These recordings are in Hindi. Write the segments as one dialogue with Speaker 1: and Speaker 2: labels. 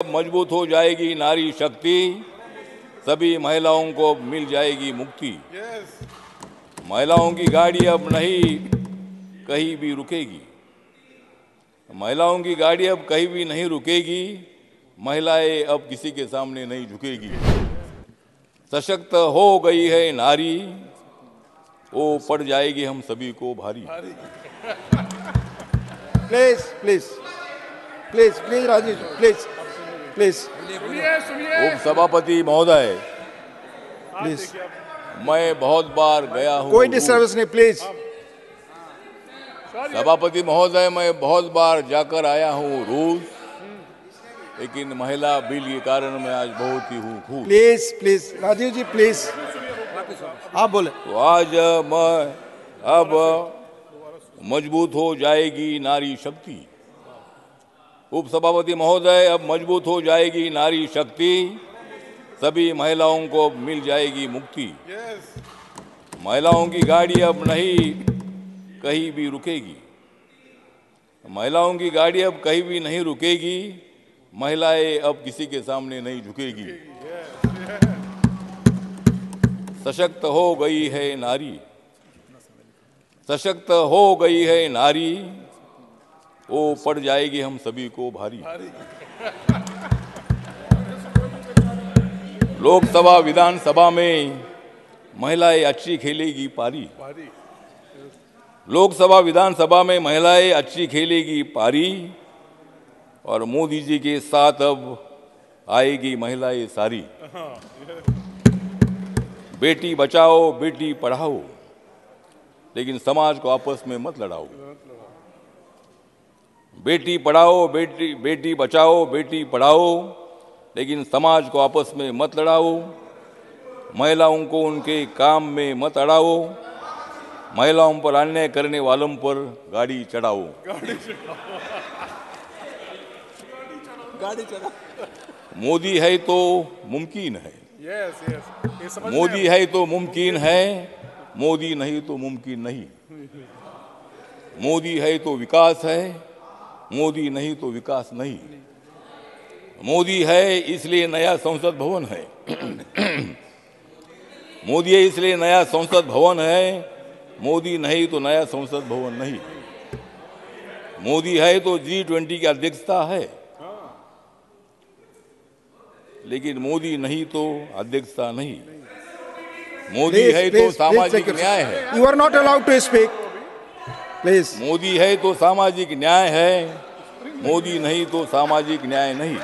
Speaker 1: मजबूत हो जाएगी नारी शक्ति, सभी महिलाओं को मिल जाएगी मुक्ति। महिलाओं की गाड़ी अब नहीं कहीं भी रुकेगी, महिलाओं की गाड़ी अब कहीं भी नहीं रुकेगी, महिलाएं अब किसी के सामने नहीं झुकेगी। सशक्त हो गई है नारी, वो पड़ जाएगी हम सभी को भारी।
Speaker 2: Please please please please Rajiv please please
Speaker 1: उप सभापति महोदय,
Speaker 2: प्लीज
Speaker 1: मैं बहुत बार गया हूँ।
Speaker 2: कोई डिस्टर्बेंस नहीं, प्लीज।
Speaker 1: सभापति महोदय, मैं बहुत बार जाकर आया हूँ रूस, लेकिन महिला बिल के कारण मैं आज बहुत ही हूँ खुश।
Speaker 2: Please please Rajiv ji please, आप बोले।
Speaker 1: तो आज मैं अब मजबूत हो जाएगी नारी शक्ति। उप सभापति महोदय, अब मजबूत हो जाएगी नारी शक्ति, सभी महिलाओं को मिल जाएगी मुक्ति। महिलाओं की गाड़ी अब नहीं कहीं भी रुकेगी, महिलाओं की गाड़ी अब कहीं भी नहीं रुकेगी, महिलाएं अब किसी के सामने नहीं झुकेगी। सशक्त हो गई है नारी, सशक्त हो गई है नारी, वो पड़ जाएगी हम सभी को भारी। लोकसभा विधानसभा में महिलाएं अच्छी खेलेगी पारी, लोकसभा विधानसभा में महिलाएं अच्छी खेलेगी पारी, और मोदी जी के साथ अब आएगी महिलाएं सारी। बेटी बचाओ बेटी पढ़ाओ, लेकिन समाज को आपस में मत लड़ाओ। बेटी पढ़ाओ बेटी बचाओ बेटी पढ़ाओ, लेकिन समाज को आपस में मत लड़ाओ। महिलाओं को उनके काम में मत अड़ाओ, महिलाओं पर अन्याय करने वालों पर गाड़ी चढ़ाओ। मोदी है तो मुमकिन है, मोदी है तो मुमकिन है, मोदी नहीं तो मुमकिन नहीं। मोदी है तो विकास है, मोदी नहीं तो विकास नहीं। मोदी है इसलिए नया संसद भवन है, मोदी है इसलिए नया संसद भवन है, मोदी नहीं तो नया संसद भवन नहीं। मोदी है तो G20 की अध्यक्षता है, लेकिन मोदी नहीं तो अध्यक्षता नहीं। मोदी है तो सामाजिक न्याय है।
Speaker 2: You are not allowed to speak, please.
Speaker 1: Modi है तो सामाजिक न्याय है, मोदी नहीं तो सामाजिक न्याय नहीं।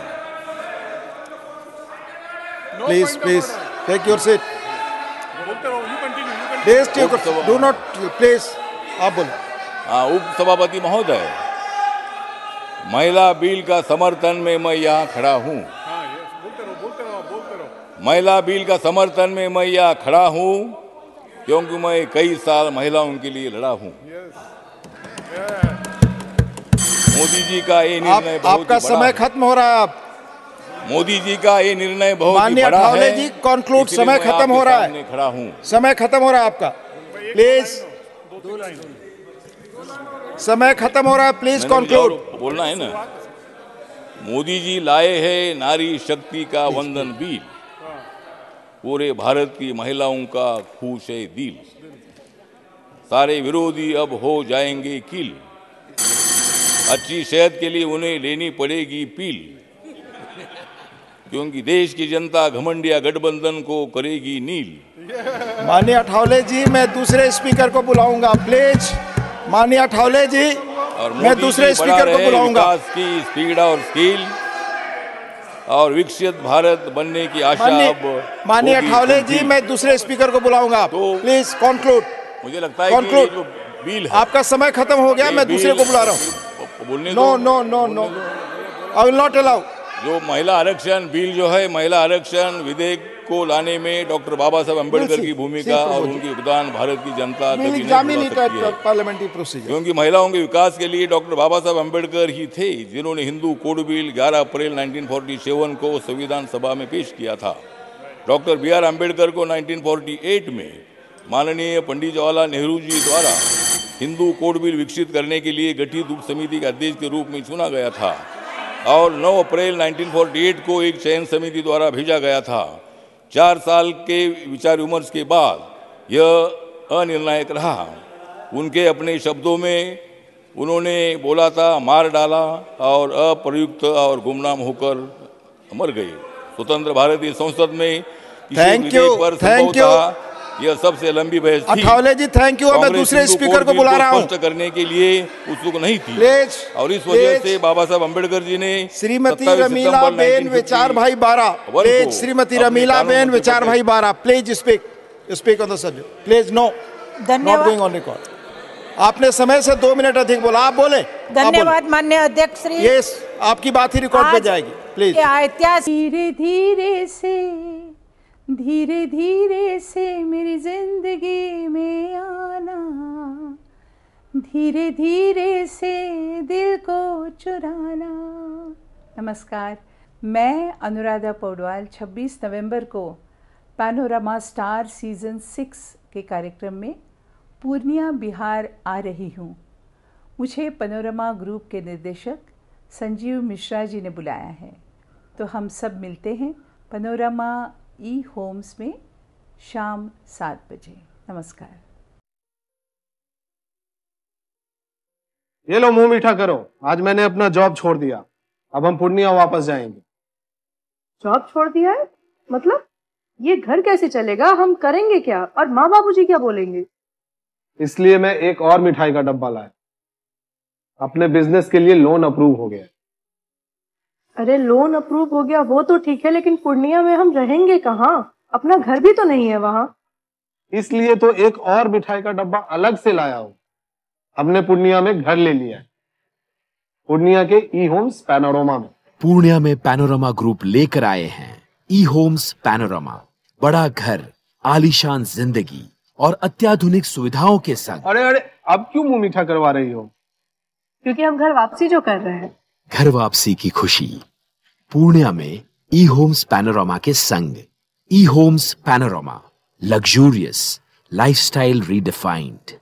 Speaker 2: Please please take your seat. Do not please, आप बोलो।
Speaker 1: हाँ, उप सभापति महोदय, महिला बिल का समर्थन में मैं यहाँ खड़ा हूँ। महिला बिल का समर्थन में मैं यहाँ खड़ा हूँ, क्योंकि मैं कई साल महिलाओं के लिए लड़ा हूँ। मोदी जी का ये निर्णय बहुत
Speaker 2: आपका समय खत्म हो रहा है। आप
Speaker 1: मोदी जी का ये निर्णय बहुत ही
Speaker 2: माननीय
Speaker 1: बड़ा
Speaker 2: ठावले
Speaker 1: है।
Speaker 2: जी, कंक्लूड। समय खत्म हो रहा है,
Speaker 1: खड़ा हूँ।
Speaker 2: समय खत्म हो रहा है आपका, प्लीज। समय खत्म हो रहा है, प्लीज कंक्लूड।
Speaker 1: बोलना है ना। मोदी जी लाए हैं नारी शक्ति का वंदन बिल, पूरे भारत की महिलाओं का खुश है दिल। सारे विरोधी अब हो जाएंगे किल, अच्छी सेहत के लिए उन्हें लेनी पड़ेगी पील, क्योंकि देश की जनता घमंडिया गठबंधन को करेगी नील।
Speaker 2: माननीय ठावले जी, मैं दूसरे स्पीकर को बुलाऊंगा, प्लीज। माननीय ठावले जी,
Speaker 1: और
Speaker 2: मैं दूसरे स्पीकर को बुलाऊंगा।
Speaker 1: विकास की स्पीड और स्किल और विकसित भारत बनने की आशा अब।
Speaker 2: माननीय ठावले जी, मैं दूसरे स्पीकर को बुलाऊंगा,
Speaker 1: तो
Speaker 2: प्लीज कंक्लूड।
Speaker 1: मुझे लगता है कि ये जो बिल है,
Speaker 2: आपका समय खत्म हो गया, मैं दूसरे को बुला रहा हूँ।
Speaker 1: बोलने
Speaker 2: no no no no, I will not allow.
Speaker 1: जो महिला आरक्षण बिल जो है, महिला आरक्षण विधेयक को लाने में डॉक्टर बाबा साहब अम्बेडकर की भूमिका और उनकी योगदान भारत की जनता कभी नहीं भुला सकती है।
Speaker 2: पार्लियामेंट्री प्रोसीजर,
Speaker 1: क्योंकि महिलाओं के विकास के लिए डॉक्टर बाबा साहब अम्बेडकर ही थे जिन्होंने हिंदू कोड बिल 11 अप्रैल 1947 को संविधान सभा में पेश किया था। डॉक्टर BR अम्बेडकर को 1948 में माननीय पंडित जवाहरलाल नेहरू जी द्वारा हिंदू कोड बिल विकसित करने के लिए गठित उप समिति के अध्यक्ष के रूप में चुना गया था। और 9 अप्रैल 1948 को एक चयन समिति द्वारा भेजा गया था। 4 साल के विचार विमर्श के बाद यह अनिर्णायक रहा। उनके अपने शब्दों में उन्होंने बोला था, मार डाला और अप्रयुक्त और गुमनाम होकर मर गए। स्वतंत्र भारतीय संसद में
Speaker 2: थैंक यू।
Speaker 1: यह सबसे लंबी बहस थी।
Speaker 2: अठावले जी थैंक यू। मैं दूसरे स्पीकर को बुला रहा हूँ।
Speaker 1: स्पष्ट करने के लिए उत्सुक नहीं थी
Speaker 2: प्लीज,
Speaker 1: और इस वजह से बाबा साहब अम्बेडकर जी ने
Speaker 2: श्रीमती रमीला बेन विचार भाई 12 प्लीज, श्रीमती रमीला बेन विचार भाई 12 please speak on the subject please. No, not going on record. आपने समय से 2 मिनट अधिक बोला, आप बोले।
Speaker 3: धन्यवाद माननीय अध्यक्ष श्री।
Speaker 2: यस, आपकी बात ही रिकॉर्ड पे जाएगी प्लीज।
Speaker 3: धीरे धीरे से मेरी जिंदगी में आना, धीरे धीरे से दिल को चुराना। नमस्कार, मैं अनुराधा पौडवाल 26 नवंबर को पैनोरमा स्टार सीजन 6 के कार्यक्रम में पूर्णिया बिहार आ रही हूँ। मुझे पैनोरमा ग्रुप के निर्देशक संजीव मिश्रा जी ने बुलाया है, तो हम सब मिलते हैं पैनोरमा होम्स में शाम 7 बजे। नमस्कार।
Speaker 4: ये लो, मुंह मीठा करो। आज मैंने अपना जॉब छोड़ दिया, अब हम पूर्णिया वापस जाएंगे।
Speaker 5: जॉब छोड़ दिया है? मतलब ये घर कैसे चलेगा? हम करेंगे क्या? और माँ बाबूजी क्या बोलेंगे?
Speaker 4: इसलिए मैं एक और मिठाई का डब्बा लाया। अपने बिजनेस के लिए लोन अप्रूव हो गया।
Speaker 5: अरे लोन अप्रूव हो गया वो तो ठीक है, लेकिन पूर्णिया में हम रहेंगे कहाँ? अपना घर भी तो नहीं है वहाँ।
Speaker 4: इसलिए तो एक और मिठाई का डब्बा अलग से लाया हूँ। हमने पूर्णिया में घर ले लिया है, पूर्णिया के ई होम्स पैनोरमा में।
Speaker 6: पूर्णिया में पैनोरमा ग्रुप लेकर आए हैं ई होम्स पैनोरमा। बड़ा घर, आलीशान जिंदगी और अत्याधुनिक सुविधाओं के संग।
Speaker 4: अरे अब क्यों मुंह मीठा करवा रही हो?
Speaker 5: क्योंकि हम घर वापसी जो कर रहे हैं।
Speaker 6: घर वापसी की खुशी पूर्णिया में ई होम्स पैनोरमा के संग। ई Homes Panorama, luxurious lifestyle redefined.